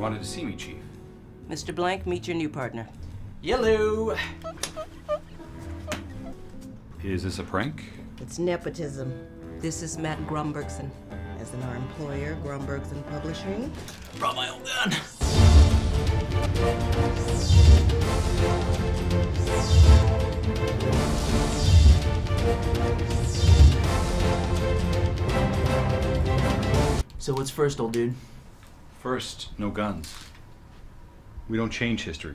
wanted to see me, Chief. Mr. Blank, meet your new partner. Yellow! Is this a prank? It's nepotism. This is Matt Grumbergson. As in our employer, Grumbergson Publishing. Brought my own gun. So what's first, old dude? First, no guns. We don't change history.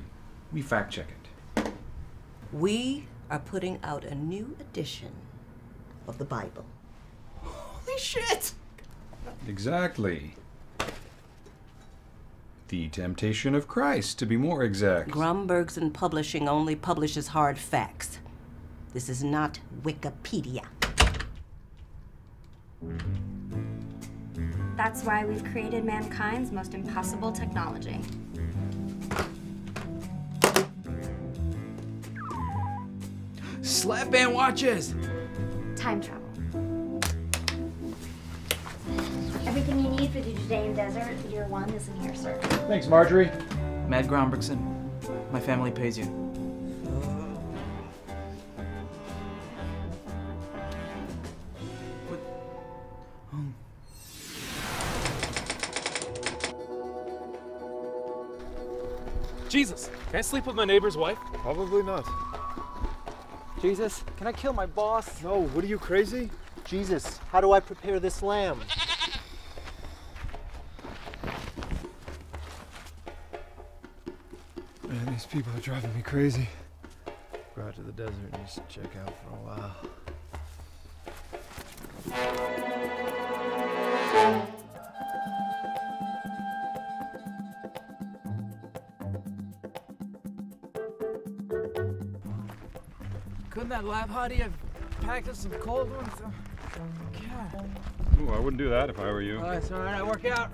We fact check it. We are putting out a new edition of the Bible. Holy shit! Exactly. The Temptation of Christ, to be more exact. Grumbergson Publishing only publishes hard facts. This is not Wikipedia. That's why we've created mankind's most impossible technology. Slap band watches! Time travel. Everything you need for the Judean desert, year 1 is in here, sir. Thanks, Margerie. Matt Grombergson. My family pays you. What? Jesus, can I sleep with my neighbor's wife? Probably not. Jesus, can I kill my boss? No, what are you, crazy? Jesus, how do I prepare this lamb? Man, these people are driving me crazy. Go out to the desert and just check out for a while. Couldn't that lab hottie have packed us some cold ones? God. Ooh, I wouldn't do that if I were you. Oh, it's all right, I work out.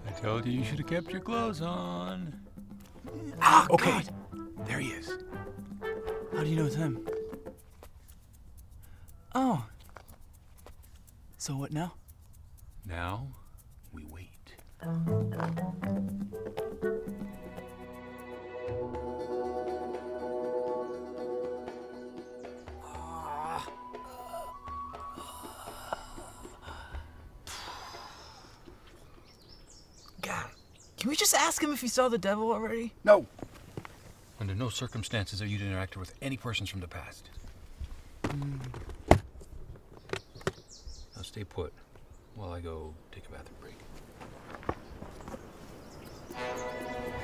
I told you should have kept your clothes on. Ah, Okay, God. there he is. How do you know it's him? Oh. So what now? Now, we wait. God, can we just ask him if he saw the devil already? No! Under no circumstances are you to interact with any persons from the past. Now stay put while I go take a bathroom break.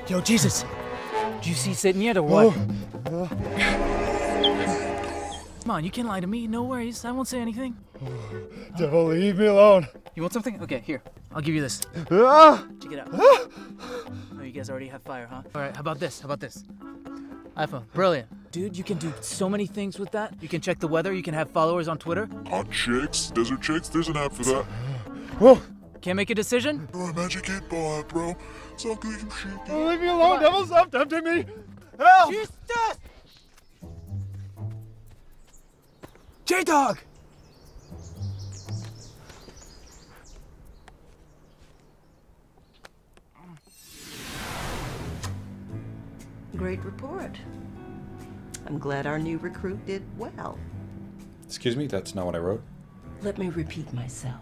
Yo, Jesus! Do you see Satan yet or what? Come on, you can't lie to me. No worries. I won't say anything. Devil, leave me alone. You want something? Okay, here. I'll give you this. Ah! Check it out. Oh, you guys already have fire, huh? All right, how about this? How about this? iPhone. Brilliant. Dude, you can do so many things with that. You can check the weather. You can have followers on Twitter. Hot chicks, desert chicks, there's an app for that. Whoa! Can't make a decision? Bro, Magic 8 Ball app, bro. So good, you shit. Oh, leave me alone, devil! Stop tempting me! Help! Jesus! J-Dog! Great report. I'm glad our new recruit did well. Excuse me, that's not what I wrote. Let me repeat myself.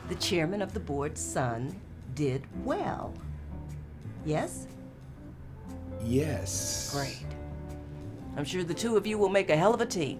The chairman of the board's son did well. Yes? Yes. Great. I'm sure the two of you will make a hell of a team.